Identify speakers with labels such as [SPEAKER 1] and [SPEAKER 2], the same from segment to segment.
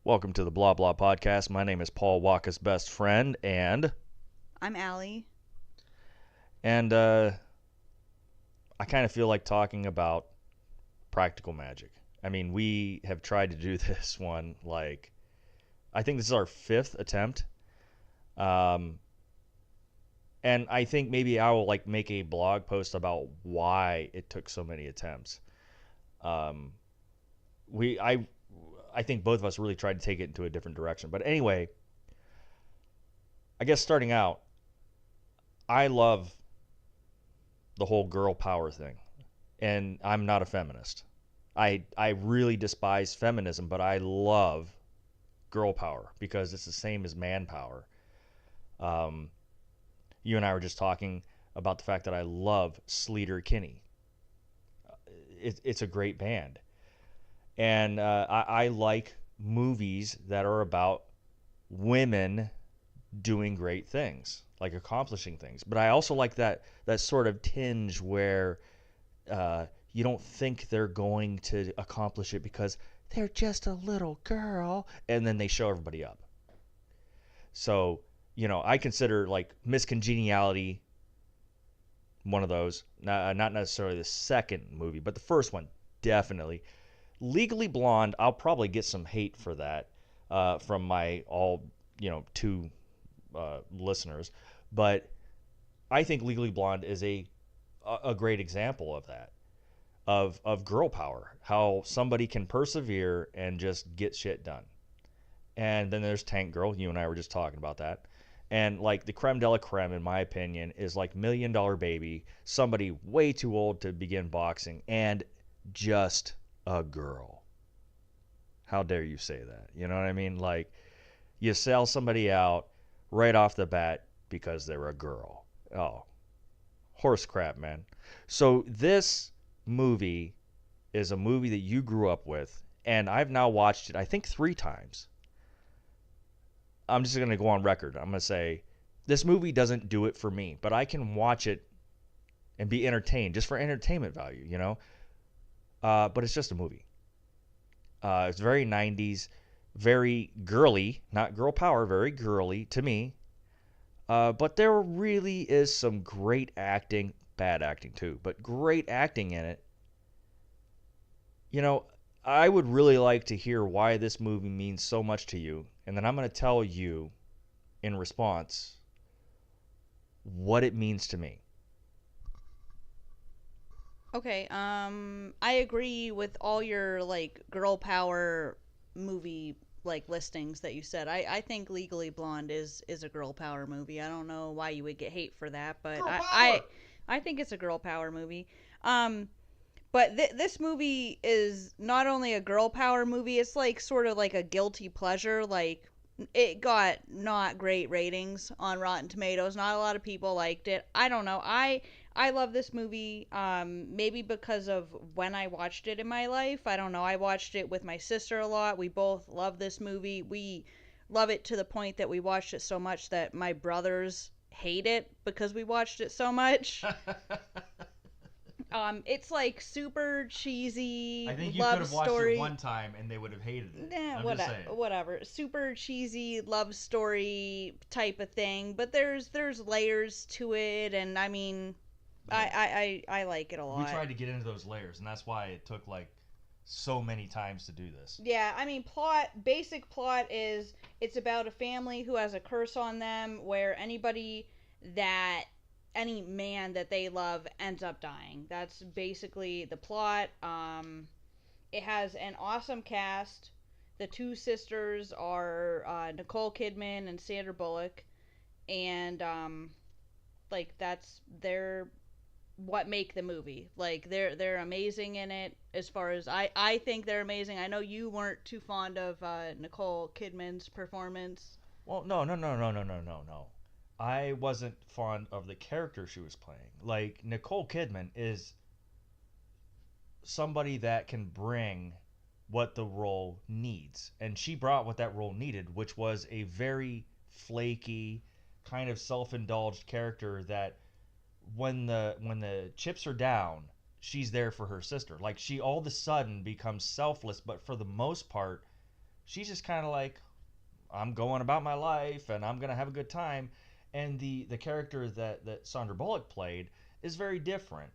[SPEAKER 1] Welcome to the Blah Blah Podcast. My name is Paul Walker's best friend,
[SPEAKER 2] I'm Allie.
[SPEAKER 1] and I kind of feel like talking about practical magic. I mean, we have tried to do this one I think this is our fifth attempt, um, and I think maybe I will make a blog post about why it took so many attempts. Um, we I think both of us really tried to take it into a different direction. But anyway, I guess starting out, I love the whole girl power thing. And I'm not a feminist. I really despise feminism, but I love girl power because it's the same as man power. Um, you and I were just talking about the fact that I love Sleater Kinney. It's a great band, and I like movies that are about women doing great things, like accomplishing things. But I also like that sort of tinge where you don't think they're going to accomplish it because they're just a little girl, and then they show everybody up. So, I consider like Miss Congeniality one of those. Not necessarily the second movie, but the first one definitely. Legally Blonde, I'll probably get some hate for that from my all two listeners, but I think Legally Blonde is a great example of that, of girl power, how somebody can persevere and just get shit done. And then there's Tank Girl. You and I were just talking about that. And like the creme de la creme, in my opinion, is like $1 Million Baby, somebody way too old to begin boxing, and just a girl. How dare you say that? You know what I mean? Like, you sell somebody out right off the bat because they're a girl. Oh, horse crap, man. So this movie is a movie that you grew up with, and I've now watched it, I think, 3 times. I'm just going to go on record. I'm going to say this movie doesn't do it for me, but I can watch it and be entertained just for entertainment value. But it's just a movie. It's very 90s, very girly, not girl power, very girly to me. But there really is some great acting, bad acting too, but great acting in it. You know, I would really like to hear why this movie means so much to you, and then I'm going to tell you in response what it means to me.
[SPEAKER 2] Okay, I agree with all your like girl power movie listings that you said. I think Legally Blonde is a girl power movie. I don't know why you would get hate for that, but
[SPEAKER 1] Girl
[SPEAKER 2] I think it's a girl power movie. Um but this movie is not only a girl power movie, it's like sort of like a guilty pleasure. Like, it got not great ratings on Rotten Tomatoes. Not a lot of people liked it. I don't know. I love this movie. Maybe because of when I watched it in my life. I don't know. I watched it with my sister a lot. We both love this movie. We love it to the point that we watched it so much that my brothers hate it because we watched it so much. It's like super
[SPEAKER 1] I
[SPEAKER 2] cheesy
[SPEAKER 1] think you could
[SPEAKER 2] love
[SPEAKER 1] have watched it
[SPEAKER 2] story.
[SPEAKER 1] one time and they would have hated it.
[SPEAKER 2] Nah,
[SPEAKER 1] I'm just saying.
[SPEAKER 2] whatever. Super cheesy love story type of thing, but there's layers to it, and I mean,
[SPEAKER 1] Yeah.
[SPEAKER 2] I like it a
[SPEAKER 1] We
[SPEAKER 2] lot.
[SPEAKER 1] tried to get into those layers, and that's why it took like so many times to do this.
[SPEAKER 2] Yeah, I mean, basic plot is it's about a family who has a curse on them where that any man that they love ends up dying. That's basically the plot. It has an awesome cast. The two sisters are Nicole Kidman and Sandra Bullock, and that's their what make the movie. Like, they're amazing in it. As far as I think they're amazing. I know you weren't too fond of Nicole Kidman's performance.
[SPEAKER 1] Well, no, no, no, no, no, no, no, no. I wasn't fond of the character she was playing. Like, Nicole Kidman is somebody that can bring what the role needs. And she brought what that role needed, which was a very flaky, kind of self-indulged character that when the chips are down, she's there for her sister. Like, she all of a sudden becomes selfless, but for the most part, She's just kind of like, I'm going about my life and I'm gonna have a good time. And the character that Sandra Bullock played is very different.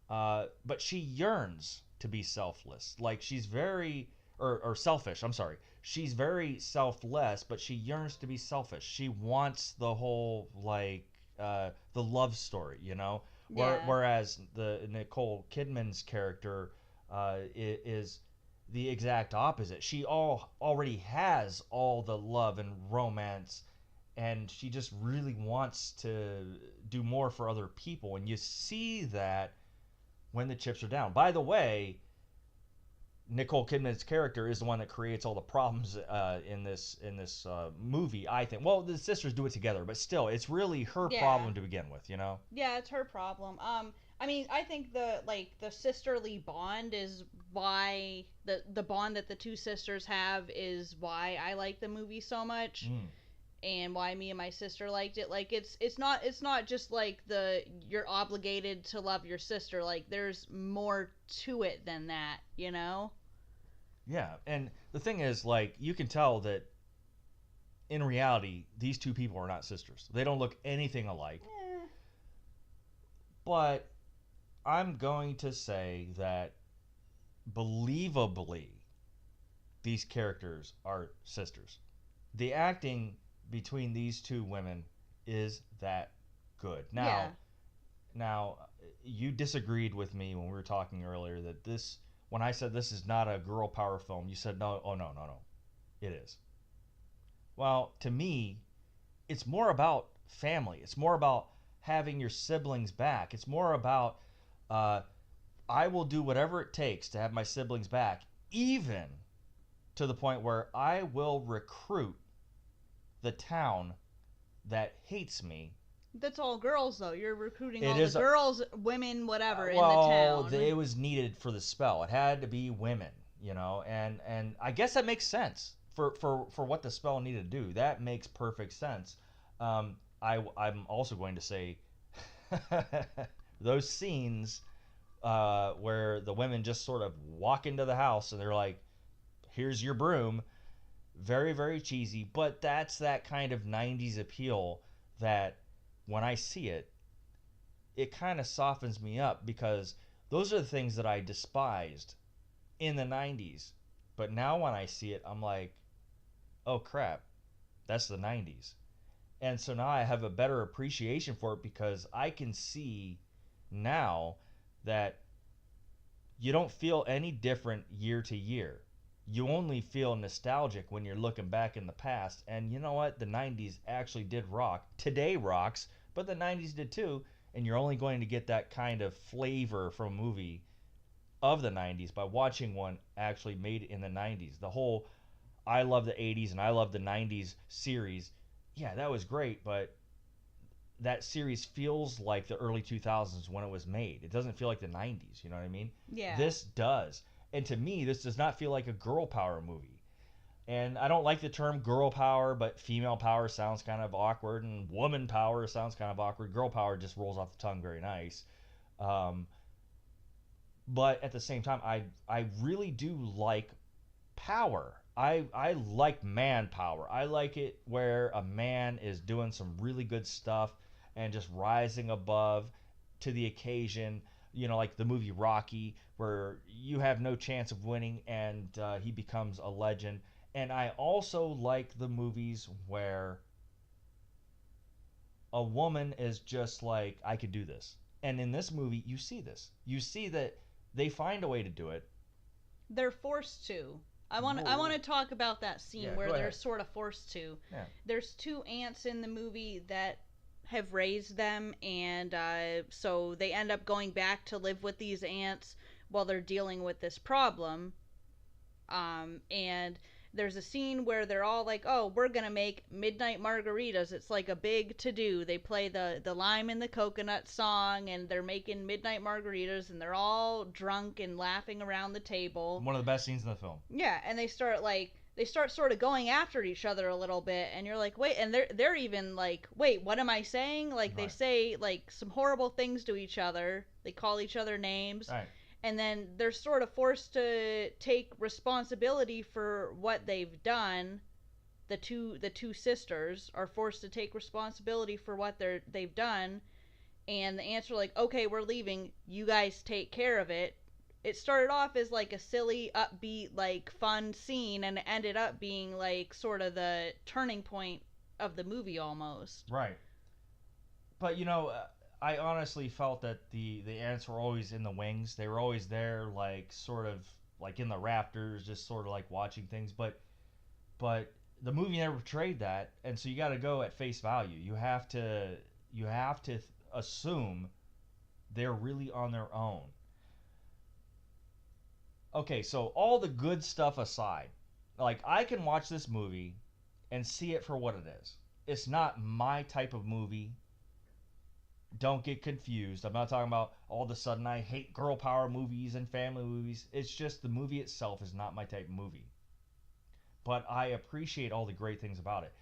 [SPEAKER 1] But she yearns to be selfless. Like she's very or selfish. I'm sorry. She's very selfless, but she yearns to be selfish. She wants the whole the love story, you know.
[SPEAKER 2] Yeah.
[SPEAKER 1] Whereas the Nicole Kidman's character is the exact opposite. She already has all the love and romance, and she just really wants to do more for other people. And you see that when the chips are down. By the way, Nicole Kidman's character is the one that creates all the problems in this movie. I think. Well, the sisters do it together, but still, it's really her
[SPEAKER 2] Yeah.
[SPEAKER 1] problem to begin with. You know.
[SPEAKER 2] Yeah, it's her problem. I mean, I think the sisterly bond is why the bond that the two sisters have is why I like the movie so much,
[SPEAKER 1] Mm.
[SPEAKER 2] and why me and my sister liked it. Like it's not just like the you're obligated to love your sister. Like there's more to it than that, you know?
[SPEAKER 1] Yeah, and the thing is, like, you can tell that in reality, these two people are not sisters. They don't look anything alike.
[SPEAKER 2] Eh,
[SPEAKER 1] But I'm going to say that believably, these characters are sisters. The acting between these two women is that good.
[SPEAKER 2] yeah.
[SPEAKER 1] Now, you disagreed with me when we were talking earlier that when I said this is not a girl power film, you said no. Oh no, no, no, it is. Well, to me, it's more about family. It's more about having your siblings back. It's more about uh, I will do whatever it takes to have my siblings back, even to the point where I will recruit the town that hates me.
[SPEAKER 2] That's all girls though. You're recruiting
[SPEAKER 1] It
[SPEAKER 2] all the
[SPEAKER 1] is
[SPEAKER 2] girls, women, whatever in the
[SPEAKER 1] well,
[SPEAKER 2] town.
[SPEAKER 1] it was needed for the spell. It had to be women, you know, and I guess that makes sense for what the spell needed to do. That makes perfect sense. I'm also going to say those scenes where the women just sort of walk into the house and they're like, "Here's your broom." Very, very cheesy, but that's that kind of 90s appeal that when I see it, it kind of softens me up because those are the things that I despised in the 90s. But now when I see it, I'm like, oh crap, that's the 90s. And so now I have a better appreciation for it because I can see now that you don't feel any different year to year. You only feel nostalgic when you're looking back in the past. And you know what? The 90s actually did rock. Today rocks, but the 90s did too. And you're only going to get that kind of flavor from a movie of the 90s by watching one actually made in the 90s. The whole I love the 80s and I love the 90s series, yeah, that was great, but that series feels like the early 2000s when it was made. It doesn't feel like the 90s, you know what I mean?
[SPEAKER 2] Yeah.
[SPEAKER 1] This does. And to me, this does not feel like a girl power movie. And I don't like the term girl power, but female power sounds kind of awkward, and woman power sounds kind of awkward. Girl power just rolls off the tongue very nice. Um, but at the same time, I really do like power. I like man power. I like it where a man is doing some really good stuff and just rising above to the occasion. You know, like the movie Rocky, where you have no chance of winning and he becomes a legend. And I also like the movies where a woman is just like, I could do this. And in this movie, you see this. You see that they find a way to do it.
[SPEAKER 2] They're forced to. I want to talk about that scene
[SPEAKER 1] Yeah,
[SPEAKER 2] where
[SPEAKER 1] go
[SPEAKER 2] they're
[SPEAKER 1] ahead.
[SPEAKER 2] sort of forced to.
[SPEAKER 1] Yeah.
[SPEAKER 2] There's two aunts in the movie that have raised them, and so they end up going back to live with these aunts while they're dealing with this problem. And there's a scene where they're all like, "Oh, we're gonna make midnight margaritas." It's like a big to do. They play the lime and the coconut song, and they're making midnight margaritas, and they're all drunk and laughing around the table.
[SPEAKER 1] One of the best scenes in the film.
[SPEAKER 2] Yeah, and they start sort of going after each other a little bit, and you're like, wait, and they're even like, wait, what am I saying? Like they
[SPEAKER 1] Right.
[SPEAKER 2] say like some horrible things to each other. They call each other names,
[SPEAKER 1] Right.
[SPEAKER 2] and then they're sort of forced to take responsibility for what they've done. The two sisters are forced to take responsibility for what they've done, and the ants are like, okay, we're leaving, you guys take care of it. It started off as like a silly, upbeat, like fun scene, and it ended up being like sort of the turning point of the movie almost.
[SPEAKER 1] Right. But I honestly felt that the ants were always in the wings. They were always there, like sort of like in the rafters, just sort of like watching things. But the movie never portrayed that, and so you got to go at face value. You have to assume they're really on their own. Okay, so all the good stuff aside, like I can watch this movie and see it for what it is. It's not my type of movie. Don't get confused. I'm not talking about all of a sudden I hate girl power movies and family movies. It's just the movie itself is not my type of movie. But I appreciate all the great things about it.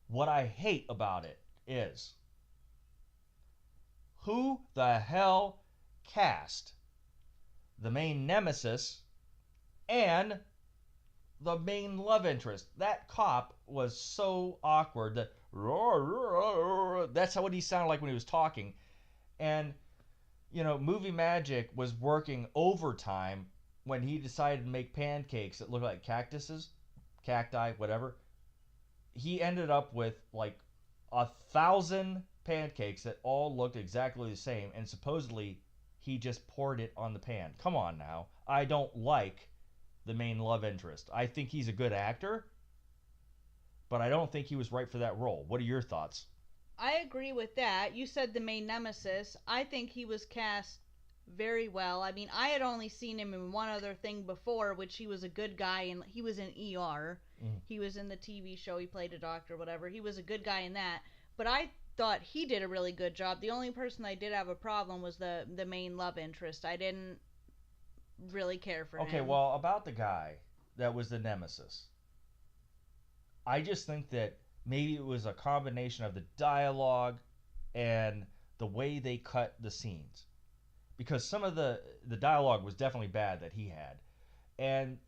[SPEAKER 1] What I hate about it is who the hell cast the main nemesis and the main love interest. That cop was so awkward. That's what he sounded like when he was talking. And, Movie Magic was working overtime when he decided to make pancakes that looked like cactuses, cacti, whatever. He ended up with like 1,000 pancakes that all looked exactly the same, and supposedly he just poured it on the pan. Come on now. I don't like the main love interest. I think he's a good actor, but I don't think he was right for that role. What are your thoughts?
[SPEAKER 2] I agree with that. You said the main nemesis. I think he was cast very well. I mean, I had only seen him in one other thing before, which he was a good guy, and he was in ER. He was in the TV show. He played a doctor, whatever. He was a good guy in that. But I thought he did a really good job. The only person I did have a problem was the main love interest. I didn't really care for him.
[SPEAKER 1] Okay, well, about the guy that was the nemesis, I just think that maybe it was a combination of the dialogue and the way they cut the scenes, because some of the dialogue was definitely bad that he had, and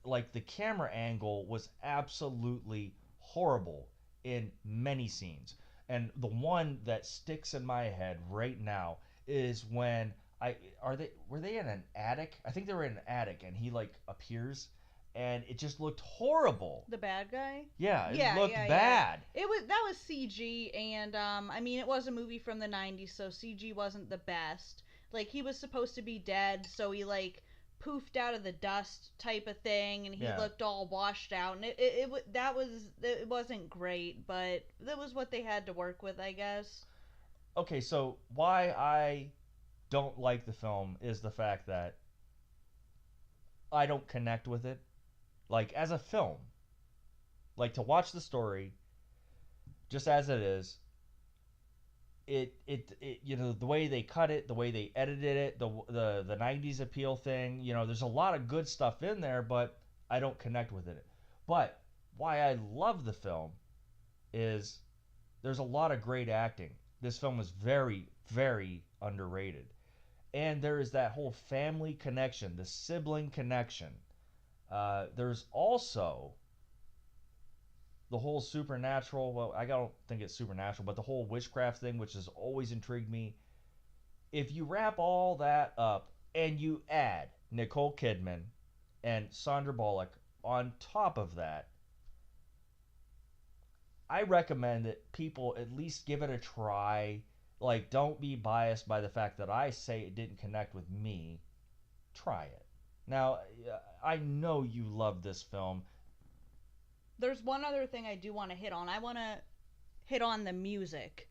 [SPEAKER 1] like the camera angle was absolutely horrible in many scenes. And the one that sticks in my head right now is when I are they were they in an attic? I think they were in an attic, and he like appears, and it just looked horrible.
[SPEAKER 2] The bad guy?
[SPEAKER 1] Yeah, it
[SPEAKER 2] Yeah,
[SPEAKER 1] looked
[SPEAKER 2] yeah, yeah.
[SPEAKER 1] bad.
[SPEAKER 2] That was CG, and I mean, it was a movie from the '90s, so CG wasn't the best. Like, he was supposed to be dead, so he like poofed out of the dust type of thing, and he
[SPEAKER 1] Yeah.
[SPEAKER 2] looked all washed out, and it wasn't great, but that was what they had to work with, I guess.
[SPEAKER 1] Okay, so why I don't like the film is the fact that I don't connect with it. Like as a film, like to watch the story just as it is, it the way they cut it, the way they edited it, the 90s appeal thing, there's a lot of good stuff in there, but I don't connect with it. But why I love the film is there's a lot of great acting. This film is very, very underrated. And there is that whole family connection, the sibling connection. There's also the whole supernatural. Well, I don't think it's supernatural, but the whole witchcraft thing, which has always intrigued me. If you wrap all that up and you add Nicole Kidman and Sandra Bullock on top of that, I recommend that people at least give it a try. Like, don't be biased by the fact that I say it didn't connect with me. Try it. Now, I know you love this film.
[SPEAKER 2] There's one other thing I do want to hit on. I want to hit on the music.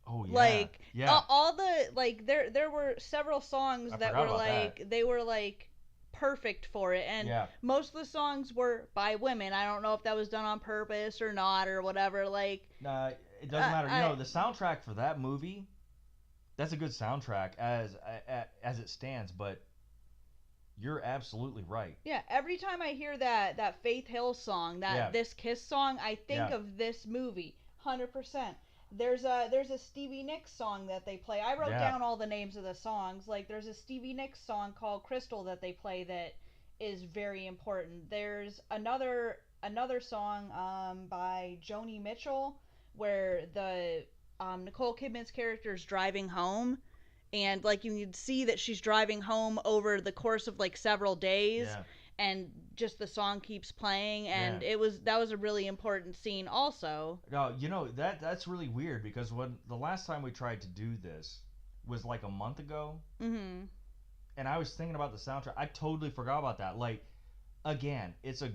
[SPEAKER 1] Oh yeah,
[SPEAKER 2] Like
[SPEAKER 1] yeah.
[SPEAKER 2] all the like there were several songs
[SPEAKER 1] I
[SPEAKER 2] that
[SPEAKER 1] forgot
[SPEAKER 2] were
[SPEAKER 1] about
[SPEAKER 2] like
[SPEAKER 1] that.
[SPEAKER 2] they were like perfect for it, and
[SPEAKER 1] Yeah.
[SPEAKER 2] most of the songs were by women. I don't know if that was done on purpose or not or whatever. Like
[SPEAKER 1] Nah, it doesn't matter.
[SPEAKER 2] I
[SPEAKER 1] The soundtrack for that movie, that's a good soundtrack as it stands. But you're absolutely right.
[SPEAKER 2] yeah, every time I hear that Faith Hill song,
[SPEAKER 1] Yeah.
[SPEAKER 2] that This Kiss song, I think
[SPEAKER 1] Yeah.
[SPEAKER 2] of this movie 100%. there's a Stevie Nicks song that they play. I wrote
[SPEAKER 1] Yeah.
[SPEAKER 2] down all the names of the songs. Like there's a Stevie Nicks song called Crystal that they play that is very important. There's another song by Joni Mitchell where the Nicole Kidman's character is driving home, and like you can see that she's driving home over the course of like several days,
[SPEAKER 1] Yeah.
[SPEAKER 2] and just the song keeps playing,
[SPEAKER 1] Yeah.
[SPEAKER 2] and that was a really important scene also.
[SPEAKER 1] No, that's really weird because when the last time we tried to do this was like a month ago,
[SPEAKER 2] Mhm.
[SPEAKER 1] and I was thinking about the soundtrack. I totally forgot about that. Like, again, it's a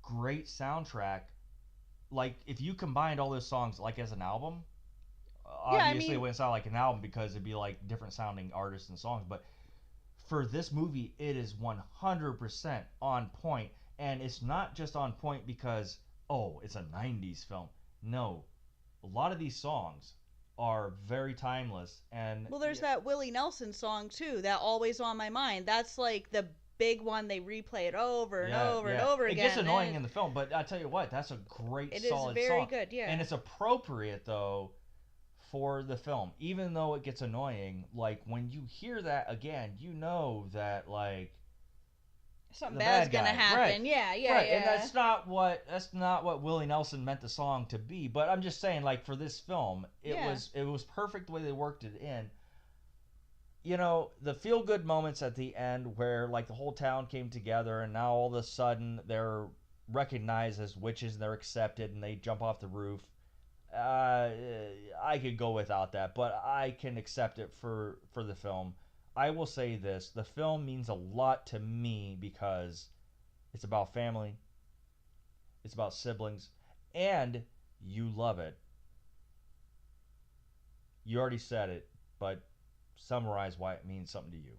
[SPEAKER 1] great soundtrack. Like, if you combined all those songs like as an album,
[SPEAKER 2] Yeah, I
[SPEAKER 1] obviously it
[SPEAKER 2] mean,
[SPEAKER 1] wouldn't sound like an album because it'd be like different sounding artists and songs. But for this movie, it is 100% on point, and it's not just on point because it's a '90s film. No, a lot of these songs are very timeless, and
[SPEAKER 2] well, there's that Willie Nelson song too, that Always on My Mind. That's like the big one. They replay it over and
[SPEAKER 1] yeah,
[SPEAKER 2] over and
[SPEAKER 1] yeah.
[SPEAKER 2] over
[SPEAKER 1] It
[SPEAKER 2] again.
[SPEAKER 1] gets annoying in the film, but I tell you what, that's a great,
[SPEAKER 2] It is
[SPEAKER 1] solid
[SPEAKER 2] very
[SPEAKER 1] song,
[SPEAKER 2] good. Yeah.
[SPEAKER 1] and it's appropriate though for the film. Even though it gets annoying, like when you hear that again, you know that like
[SPEAKER 2] Something
[SPEAKER 1] the
[SPEAKER 2] bad's
[SPEAKER 1] bad
[SPEAKER 2] gonna
[SPEAKER 1] guy, right?
[SPEAKER 2] happen. Yeah, yeah,
[SPEAKER 1] Right, and
[SPEAKER 2] yeah.
[SPEAKER 1] that's not what Willie Nelson meant the song to be. But I'm just saying, like for this film,
[SPEAKER 2] Yeah.
[SPEAKER 1] it was perfect the way they worked it in. The feel good moments at the end where like the whole town came together and now all of a sudden they're recognized as witches and they're accepted and they jump off the roof. Uh, I could go without that, but I can accept it for the film. I will say this: the film means a lot to me because it's about family, it's about siblings, and you love it. You already said it, but summarize why it means something to you.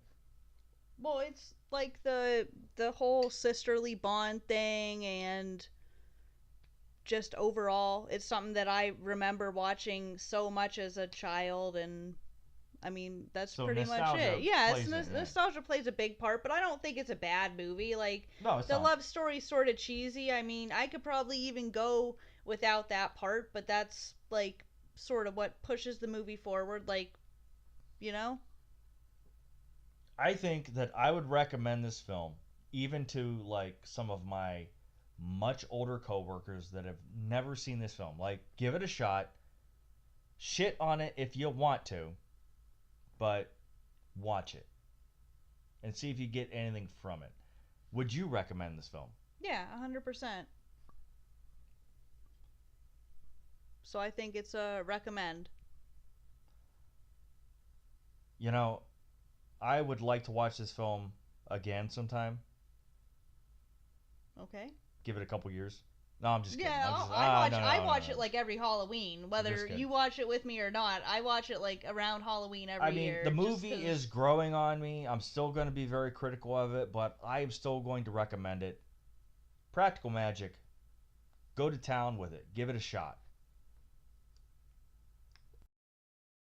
[SPEAKER 2] Well, it's like the whole sisterly bond thing, and just overall, it's something that I remember watching so much as a child, and I mean, that's
[SPEAKER 1] So
[SPEAKER 2] pretty much
[SPEAKER 1] nostalgia
[SPEAKER 2] it. Yeah,
[SPEAKER 1] plays in it.
[SPEAKER 2] nostalgia plays a big part, but I don't think it's a bad movie. Like
[SPEAKER 1] No, it's
[SPEAKER 2] the
[SPEAKER 1] not.
[SPEAKER 2] love story's sort of cheesy. I mean, I could probably even go without that part, but that's like sort of what pushes the movie forward. Like, you know?
[SPEAKER 1] I think that I would recommend this film even to like some of my much older coworkers that have never seen this film. Like, give it a shot. Shit on it if you want to, but watch it and see if you get anything from it. Would you recommend this film?
[SPEAKER 2] Yeah, 100%. So I think it's a recommend.
[SPEAKER 1] You know, I would like to watch this film again sometime.
[SPEAKER 2] Okay.
[SPEAKER 1] Give it a couple years. No, I'm just kidding.
[SPEAKER 2] Yeah,
[SPEAKER 1] I'm just, no, no,
[SPEAKER 2] I
[SPEAKER 1] no,
[SPEAKER 2] watch
[SPEAKER 1] no.
[SPEAKER 2] it like every Halloween,
[SPEAKER 1] Just
[SPEAKER 2] whether
[SPEAKER 1] kidding.
[SPEAKER 2] you watch it with me or not. I watch it like around Halloween
[SPEAKER 1] I
[SPEAKER 2] every
[SPEAKER 1] mean,
[SPEAKER 2] year.
[SPEAKER 1] the
[SPEAKER 2] just
[SPEAKER 1] movie
[SPEAKER 2] 'cause-
[SPEAKER 1] is growing on me. I'm still going to be very critical of it, but I am still going to recommend it. Practical Magic. Go to town with it. Give it a shot.